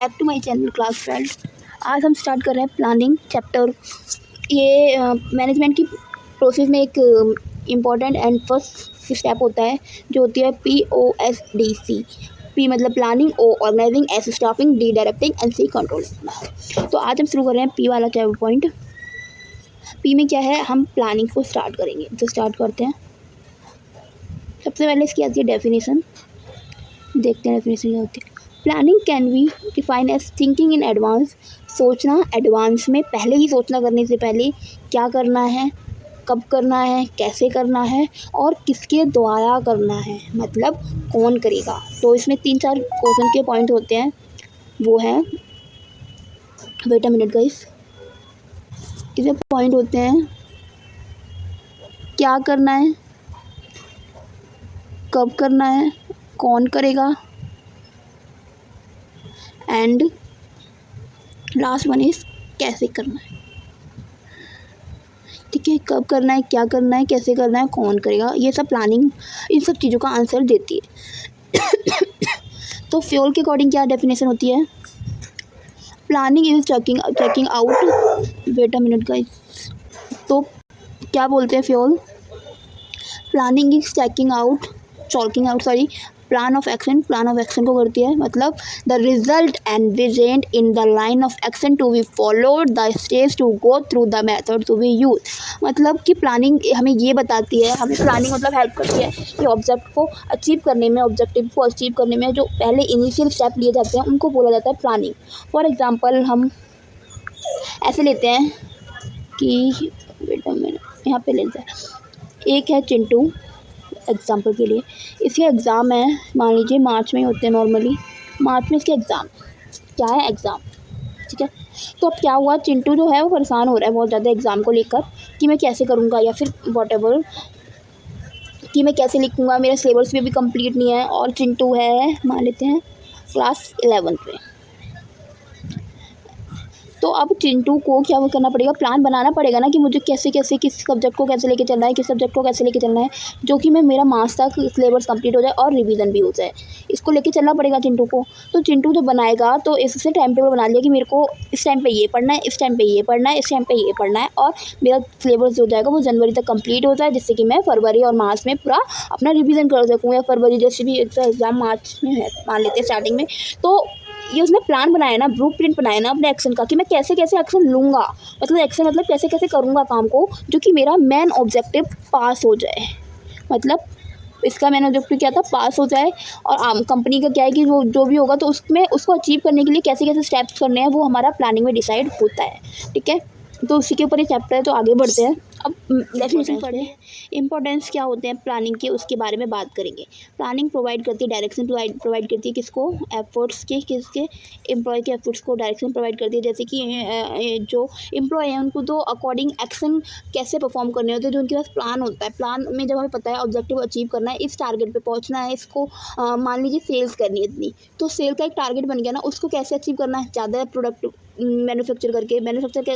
Back to my channel class 12। आज हम start कर रहे हैं प्लानिंग चैप्टर। ये मैनेजमेंट की प्रोसेस में एक इम्पॉर्टेंट एंड फर्स्ट स्टेप होता है जो होती है POSDC। पी मतलब planning, O organizing, S staffing, D directing and C control. तो आज हम शुरू कर रहे हैं पी वाला पॉइंट। पी में क्या है, हम प्लानिंग को स्टार्ट करेंगे। तो स्टार्ट करते हैं। सबसे पहले इसकी आती है डेफिनेशन। देखते हैं डेफिनेशन क्या होती है। Planning can be define as thinking in advance. सोचना एडवांस में, पहले ही सोचना, करने से पहले क्या करना है, कब करना है, कैसे करना है और किसके द्वारा करना है, मतलब कौन करेगा। तो इसमें 3-4 क्वेश्चन के पॉइंट होते हैं। वो है, वेट अ मिनट गाइस, इसमें पॉइंट होते हैं क्या करना है, कब करना है, कौन करेगा, एंड लास्ट वन इज कैसे करना है। ठीक है, कब करना है, क्या करना है, कैसे करना है, कौन करेगा, ये सब प्लानिंग इन सब चीज़ों का आंसर देती है। तो फ्यूल के अकॉर्डिंग क्या डेफिनेशन होती है। Planning is checking out, wait a minute guys. तो क्या बोलते हैं Fayol, planning is checking out sorry plan of action को करती है, मतलब द रिजल्ट एंड विजेंट in the line of action to be followed, the stage to go through, the method to be use. मतलब कि प्लानिंग हमें ये बताती है, हमें प्लानिंग मतलब हेल्प करती है कि ऑब्जेक्टिव को अचीव करने में जो पहले इनिशियल स्टेप लिए जाते हैं उनको बोला जाता है प्लानिंग। फॉर एग्जाम्पल हम ऐसे लेते हैं कि वेट अ मिनट, यहाँ पे लेते हैं, एक है चिंटू एग्जाम्पल के लिए। इसके एग्ज़ाम है, मान लीजिए मार्च में होते हैं नॉर्मली, मार्च में इसके एग्ज़ाम क्या है, एग्ज़ाम। ठीक है, तो अब क्या हुआ, चिंटू जो है वो परेशान हो रहा है बहुत ज़्यादा एग्ज़ाम को लेकर कि मैं कैसे करूँगा या फिर वॉटेवर, कि मैं कैसे लिखूँगा, मेरा सिलेबस भी अभी कंप्लीट नहीं है। और चिंटू है, मान लेते हैं क्लास 11 में। तो अब चिंटू को क्या करना पड़ेगा, प्लान बनाना पड़ेगा ना कि मुझे कैसे कैसे किस सब्जेक्ट को कैसे लेके चलना है, किस सब्जेक्ट को कैसे लेके चलना है, जो कि मेरा मार्च तक सिलेबस कंप्लीट हो जाए और रिवीजन भी हो जाए। इसको लेके चलना पड़ेगा चिंटू को। तो चिंटू जो बनाएगा तो इससे टाइम टेबल बना लिया कि मेरे को इस टाइम पे ये पढ़ना है, इस टाइम पे ये पढ़ना है, इस टाइम पे ये पढ़ना है, और मेरा सिलेबस जो हो जाएगा वो जनवरी तक कंप्लीट हो जाए, जिससे कि मैं फरवरी और मार्च में पूरा अपना रिवीजन कर सकूँ। या फरवरी जैसे भी एग्ज़ाम मार्च में है मान लेते हैं स्टार्टिंग में, तो ये उसने प्लान बनाया ना, ब्लू प्रिंट बनाया ना अपने एक्शन का कि मैं कैसे कैसे एक्शन लूँगा, मतलब एक्शन मतलब कैसे कैसे करूँगा काम को, जो कि मेरा मेन ऑब्जेक्टिव पास हो जाए। मतलब इसका मेन ऑब्जेक्टिव क्या था, पास हो जाए। और कंपनी का क्या है कि वो जो भी होगा तो उसमें उसको अचीव करने के लिए कैसे कैसे स्टेप्स करने हैं वो हमारा प्लानिंग में डिसाइड होता है। ठीक है, तो उसी के ऊपर ये चैप्टर है, तो आगे बढ़ते हैं। अब डेफिनेशन पढ़े, इंपॉर्टेंस क्या होते हैं प्लानिंग के, उसके बारे में बात करेंगे। प्लानिंग प्रोवाइड करती है डायरेक्शन, प्रोवाइड करती है किसको, एफर्ट्स के, किसके, एम्प्लॉय के एफर्ट्स को डायरेक्शन प्रोवाइड करती है। जैसे कि जो एम्प्लॉय हैं उनको तो अकॉर्डिंग एक्शन कैसे परफॉर्म करने होते हैं, जो उनके पास प्लान होता है। प्लान में जब हमें पता है ऑब्जेक्टिव अचीव करना है, इस टारगेट पे पहुंचना है, इसको मान लीजिए सेल्स करनी है इतनी, तो सेल का एक टारगेट बन गया ना, उसको कैसे अचीव करना है, ज़्यादा प्रोडक्ट मैन्युफैक्चर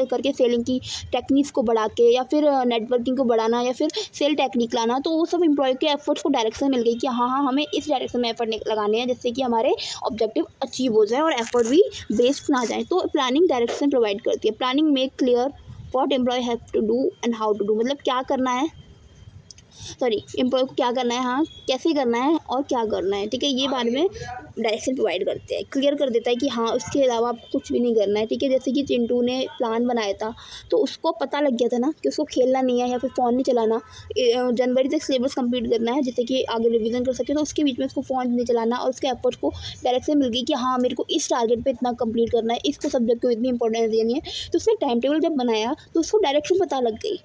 करके सेलिंग की टेक्निक्स को बढ़ा के, या फिर नेटवर्किंग को बढ़ाना, या फिर सेल टेक्निक लाना। तो वो सब एम्प्लॉय के एफर्ट्स को डायरेक्शन मिल गई कि हाँ हमें इस डायरेक्शन में एफर्ट लगाने हैं, जिससे कि हमारे ऑब्जेक्टिव अचीव हो जाए और एफर्ट भी वेस्ट ना जाए। तो प्लानिंग डायरेक्शन प्रोवाइड करती है। Planning make clear what employ have to do and how to do, मतलब क्या करना है, एम्प्लॉय को क्या करना है, हाँ कैसे करना है और क्या करना है। ठीक है, ये बारे में डायरेक्शन प्रोवाइड करते हैं, क्लियर कर देता है कि हाँ उसके अलावा आपको कुछ भी नहीं करना है। ठीक है, जैसे कि चिंटू ने प्लान बनाया था तो उसको पता लग गया था ना कि उसको खेलना नहीं है या फिर फ़ोन नहीं चलाना, जनवरी तक सिलेबस कंप्लीट करना है जिससे कि आगे रिवीजन कर सके। तो उसके बीच में उसको फ़ोन नहीं चलाना, और उसके एफर्ट्स को डायरेक्शन मिल गई कि हाँ मेरे को इस टारगेट पे इतना कंप्लीट करना है, इसको सब्जेक्ट को इतनी इंपॉर्टेंस देनी है। तो उसने टाइम टेबल जब बनाया तो उसको डायरेक्शन पता लग गई।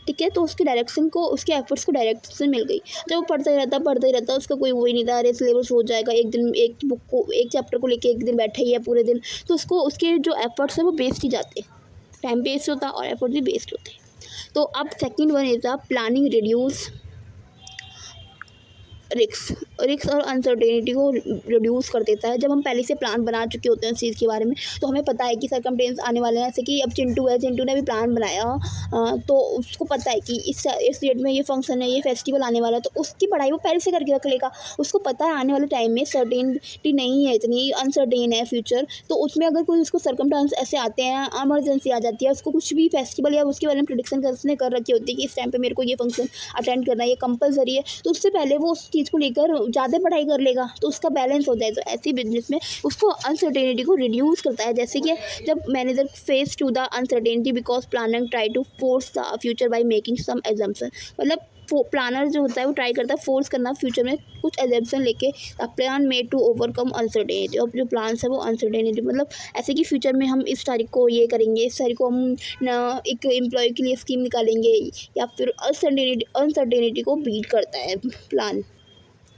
ठीक है, तो उसके डायरेक्शन को, उसके एफर्ट्स को डायरेक्शन मिल गई। जब वो पढ़ता ही रहता उसका कोई वो ही नहीं था, अरे सिलेबस हो जाएगा एक दिन, एक बुक को, एक चैप्टर को लेके एक दिन बैठे ही है पूरे दिन, तो उसको उसके जो एफर्ट्स है वो वेस्ट ही जाते, टाइम वेस्ट होता और एफर्ट भी वेस्ट होते। तो अब second one is the planning risk और अनसर्टेनिटी को रिड्यूस कर देता है। जब हम पहले से प्लान बना चुके होते हैं उस चीज़ के बारे में, तो हमें पता है कि सर्कमस्टेंस आने वाले हैं। जैसे कि अब चिंटू है, चिंटू ने भी प्लान बनाया, तो उसको पता है कि इस डेट में ये फंक्शन है, ये फेस्टिवल आने वाला है, तो उसकी पढ़ाई वो पहले से करके रख लेगा। उसको पता है आने वाले टाइम में सर्टेनिटी नहीं है, इतनी अनसर्टेन है फ्यूचर, तो उसमें अगर कोई उसको सर्कमस्टेंस ऐसे आते हैं, इमरजेंसी आ जाती है, उसको कुछ भी फेस्टिवल या उसके बारे में प्रेडिक्शन उसने कर रखी होती है कि इस टाइम पे मेरे को ये फंक्शन अटेंड करना है, ये कंपलसरी है, तो उससे पहले वो उस चीज़ को लेकर ज़्यादा पढ़ाई कर लेगा, तो उसका बैलेंस हो जाए। तो ऐसी बिजनेस में उसको अनसर्टेनिटी को रिड्यूस करता है। जैसे कि जब manager face to the uncertainty because planner try to force the future by making some assumption, मतलब प्लानर जो होता है वो ट्राई करता है फोर्स करना फ्यूचर में कुछ एजम्पशन लेके plan made to overcome uncertainty. और जो प्लान्स है वो अनसर्टेनिटी, मतलब ऐसे कि फ्यूचर में हम इस तारीख को ये इस तारीख को हम एक एम्प्लॉय के लिए स्कीम निकालेंगे, या फिर अनसर्टेनिटी को बीट करता है प्लान।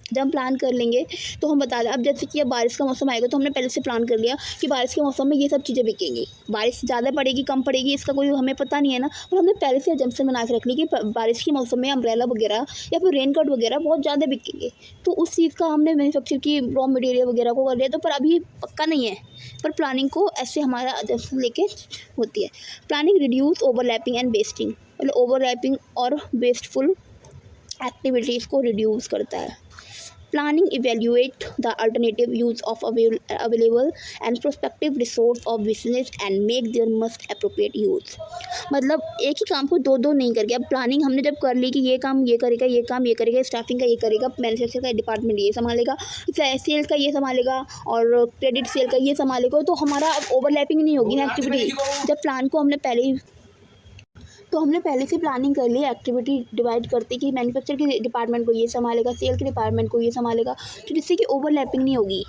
जब हम प्लान कर लेंगे तो हम बता दें, अब जैसे कि अब बारिश का मौसम आएगा तो हमने पहले से प्लान कर लिया कि बारिश के मौसम में ये सब चीज़ें बिकेंगी। बारिश ज़्यादा पड़ेगी कम पड़ेगी इसका कोई हमें पता नहीं है ना, और हमने पहले से एजम्पशन बना के रख ली कि बारिश के मौसम में अम्ब्रेला वगैरह या फिर रेनकोट वगैरह बहुत ज़्यादा बिकेंगे। तो उस चीज़ का हमने मैन्युफैक्चर की रॉ मटेरियल वगैरह को कर लिया, तो पर अभी पक्का नहीं है, पर प्लानिंग को ऐसे हमारा एजम्पशन लेके होती है। Planning reduce overlapping and wasting, मतलब ओवरलैपिंग और वेस्टफुल एक्टिविटीज़ को रिड्यूस करता है। Planning evaluate the alternative use of available and prospective resource of business and make their most appropriate use। मतलब एक ही काम को दो दो नहीं करके, अब प्लानिंग हमने जब कर ली कि ये काम ये करेगा, ये काम ये करेगा, स्टाफिंग का ये करेगा, मैन्युफैक्चर का डिपार्टमेंट ये संभालेगा, सेल्स का ये संभालेगा और क्रेडिट सेल का ये संभालेगा, तो हमारा अब ओवरलैपिंग नहीं होगी ना एक्टिविटी। जब प्लान को हमने पहले से प्लानिंग कर ली, एक्टिविटी डिवाइड करते कि मैन्युफैक्चर के डिपार्टमेंट को ये संभालेगा, सेल के डिपार्टमेंट को ये संभालेगा, तो जिससे कि ओवरलैपिंग नहीं होगी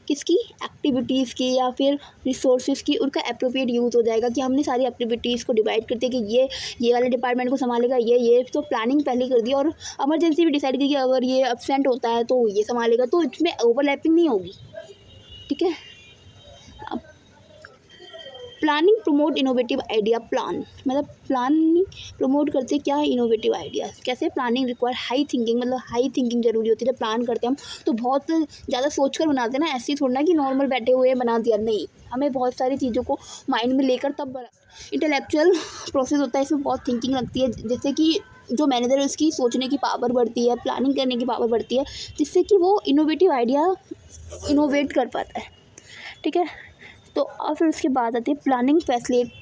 किसकी, एक्टिविटीज़ की या फिर रिसोर्सेज की, उनका एप्रोप्रिएट यूज़ हो जाएगा कि हमने सारी एक्टिविटीज़ को डिवाइड करते कि ये वाले डिपार्टमेंट को संभालेगा, ये तो प्लानिंग पहले कर दी, और इमरजेंसी भी डिसाइड की कि अगर ये एब्सेंट होता है तो ये संभालेगा, तो इसमें ओवरलैपिंग नहीं होगी। ठीक है। Planning promote innovative idea plan, मतलब प्लानिंग प्रमोट करते क्या है, इनोवेटिव आइडियाज़। कैसे? प्लानिंग रिक्वायर हाई थिंकिंग, मतलब हाई थिंकिंग जरूरी होती है। जब प्लान करते हैं हम तो बहुत ज़्यादा सोच कर बनाते हैं ना, ऐसे ही थोड़ा ना कि नॉर्मल बैठे हुए बना दिया, नहीं, हमें बहुत सारी चीज़ों को माइंड में लेकर तब बना। इंटेलेक्चुअल प्रोसेस होता है, इसमें बहुत थिंकिंग लगती है, जैसे कि जो मैनेजर है उसकी सोचने की पावर बढ़ती है, प्लानिंग करने की पावर बढ़ती है, जिससे कि वो इनोवेटिव आइडिया इनोवेट कर पाता है। ठीक है। तो और फिर उसके बाद आती है प्लानिंग फैसिलिटेट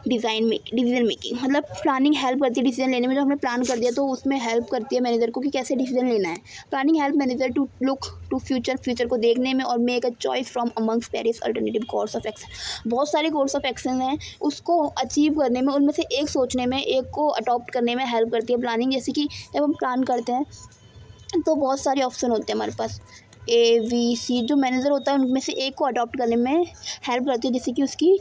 डिज़िजन मेकिंग, मतलब प्लानिंग हेल्प करती है डिसीजन लेने में। जो हमने प्लान कर दिया तो उसमें हेल्प करती है मैनेजर को कि कैसे डिसीजन लेना है। Planning help manager to look to future को देखने में और make a choice from amongst various alternative course of action. बहुत सारे कोर्स ऑफ एक्शन हैं, उसको अचीव करने में, उनमें से एक सोचने में, एक को अडॉप्ट करने में हेल्प करती है प्लानिंग। जैसे कि जब हम प्लान करते हैं तो बहुत सारे ऑप्शन होते हैं हमारे पास, ABC, जो मैनेजर होता है उनमें से एक को अडॉप्ट करने में हेल्प करती है, जिससे कि उसकी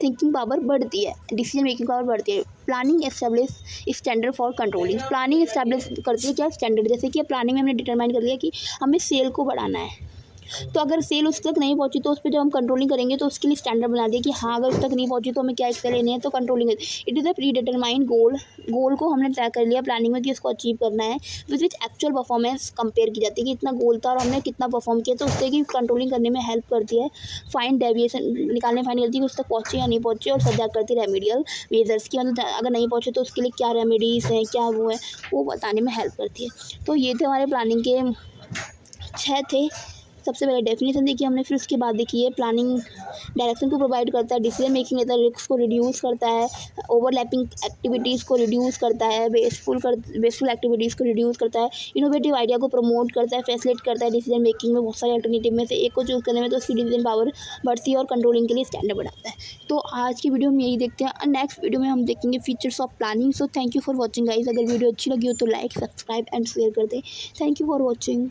थिंकिंग पावर बढ़ती है, डिसीजन मेकिंग पावर बढ़ती है। Planning establish standard for controlling, planning establish करती है क्या, स्टैंडर्ड। जैसे कि प्लानिंग में हमने डिटरमाइन कर लिया कि हमें सेल को बढ़ाना है, तो अगर सेल उस तक नहीं पहुंची तो उस पर जब हम कंट्रोलिंग करेंगे तो उसके लिए स्टैंडर्ड बना दिया कि हाँ अगर उस तक नहीं पहुंची तो हमें क्या एक्शन लेने हैं, तो controlling. It is a pre determined goal को हमने तय कर लिया प्लानिंग में कि उसको अचीव करना है, विच एक्चुअल परफॉर्मेंस कंपेयर की जाती है कि इतना गोल था और हमने कितना परफॉर्म किया, तो उससे कि कंट्रोलिंग करने में हेल्प करती है। फाइंड डेविएशन निकालने, फाइंड करती है कि उस तक पहुँचे या नहीं पहुँचे, और सजा करती है रेमेडियल मेजर्स की, मतलब अगर नहीं पहुँचे तो उसके लिए क्या रेमेडीज़ हैं, क्या वो है, वो बताने में हेल्प करती है। तो ये थे हमारे प्लानिंग के 6 थे। सबसे पहले डेफिनेशन देखी हमने, फिर उसके बाद देखिए प्लानिंग डायरेक्शन को प्रोवाइड करता है, डिसीजन मेकिंग लेता है, रिस्क को रिड्यूस करता है, ओवरलैपिंग एक्टिविटीज़ को रिड्यूस करता है, वेस्टफुल एक्टिविटीज़ को रिड्यूस करता है, इनोवेटिव आइडिया को प्रमोट करता है, फैसिलिटेट करता है डिसीजन मेकिंग में। बहुत सारे अल्टरनेटिव में से एक को चूज़ करने में तो उसकी डिसीजन पावर बढ़ती है और कंट्रोलिंग के लिए स्टैंडर्ड बढ़ाता है। तो आज की वीडियो हम यही देखते हैं, और नेक्स्ट वीडियो में हम देखेंगे features of planning. So thank you for watching guys. अगर वीडियो अच्छी लगी हो तो लाइक, सब्सक्राइब एंड शेयर कर दें। Thank you for watching.